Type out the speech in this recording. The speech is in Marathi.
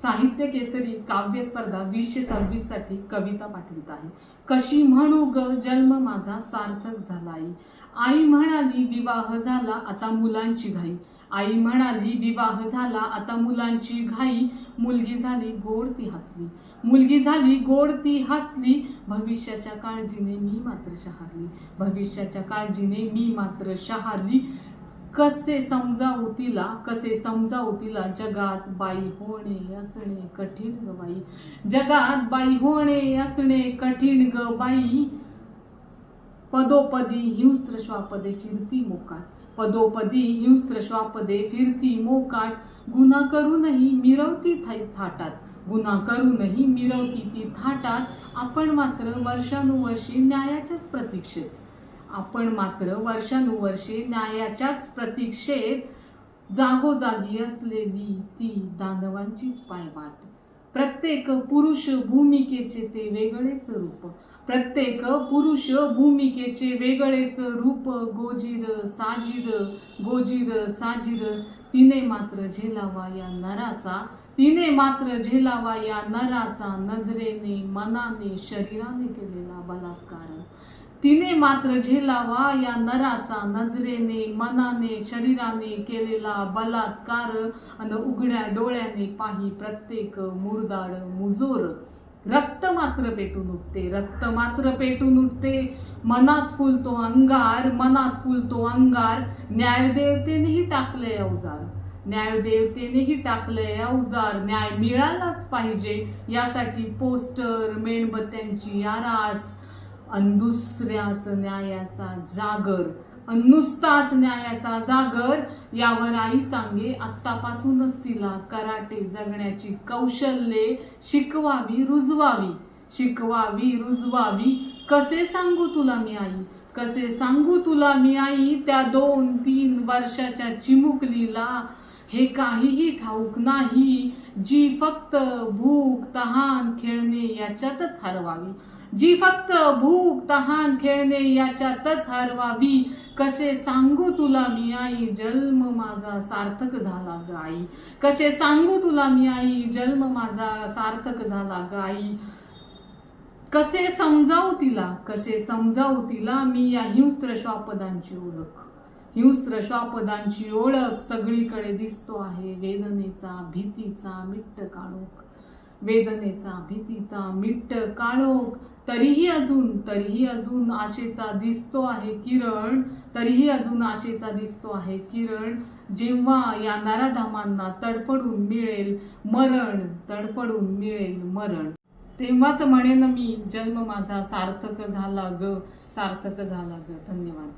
साहित्य केसरी काव्य स्पर्धा 2026 साठी कविता पाठवित आहे। कशी म्हणू ग जन्म माझा सार्थक झाला आई। आई म्हणाली विवाह झाला आता मुलांची घाई। आई म्हणाली विवाह झाला आता मुलांची घाई। मुलगी झाली गोड ती हसली, मुलगी झाली गोड ती हसली। भविष्याच्या काळजीने मी मात्र शहारली, भविष्याच्या काळजीने मी मात्र शहारली। कसे समजावू तिला, कसे समजावू तिला, जगात बाई होणे असणे कठीण ग बाई। जगात बाई होणे असणे कठीण ग बाई। पदोपदी हिंस्त्र श्वापदे फिरती मोकाट, पदोपदी हिंस्त्र श्वापदे फिरती मोकाट। गुन्हा करूनही मिरवती थाटात, गुन्हा करूनही मिरवती ती थाटात। आपण मात्र वर्षानुवर्षे न्यायाच्याच प्रतीक्षेत, आपण मात्र वर्षानुवर्षे न्यायाच्याच प्रतीक्षेत। जागोजागी असलेली ती दानवांचीच पायवाट। प्रत्येक पुरुष भूमिकेचे ते वेगळेच रूप, प्रत्येक पुरुष भूमिकेचे वेगळेच रूप। गोजीर साजीर, गोजीर साजीर, तिने मात्र झेलावा या नराचा, तिने मात्र झेलावा या नराचा। नजरेने मनाने शरीराने केलेला बलात्कार, तिने मात्र झेलावा या नराचा। नजरेने मनाने शरीराने केलेला बलात्कार। अन उघड्या डोळ्याने पाही प्रत्येक मुरदाड मुजोर। रक्त मात्र पेटून उठते, रक्त मात्र पेटून उठते। मनात फुलतो अंगार, मनात फुलतो अंगार। न्यायदेवतेनेही टाकले अवजार, न्यायदेवतेनेही टाकले अवजार। न्याय मिळालाच पाहिजे यासाठी पोस्टर मेणबत्त्यांची आरास। अन दुसऱ्याच न्यायाचा जागर, अन नुसताच न्यायाचा जागर। यावर आई सांगे आत्तापासूनच तिला कराटे जगण्याची कौशल्ये शिकवावी रुजवावी, शिकवावी रुजवावी। कसे सांगू तुला मी आई, कसे सांगू तुला मी आई। त्या 2-3 वर्षाच्या चिमुकलीला हे काहीही ठाऊक नाही, जी फक्त भूक तहान खेळणे याच्यातच हरवावी, जी फक्त भूक तहान खेळणे याच्यातच हरवावी। कसे सांगू तुला मी आई जन्म माझा सार्थक झाला ग आई, कसे सांगू तुला मी आई जन्म माझा सार्थक झाला ग आई। कसे समजावू तिला, कसे समजावू तिला मी या हिंस्त्र श्वापदांची ओळख, हिंस्त्र श्वापदांची ओळख। सगळीकडे दिसतो आहे वेदनेचा भीतीचा मिट्ट काळोख, वेदनेचा भीतीचा मिट्ट काळोख। तरीही अजून आशेचा दिसतो आहे किरण, तरीही अजून आशेचा दिसतो आहे किरण। जेव्हा या नराधमांना तडफडून मिळेल मरण, तडफडून मिळेल मरण, तेव्हाच म्हणेन मी जन्म माझा सार्थक झाला ग, सार्थक झाला ग। धन्यवाद।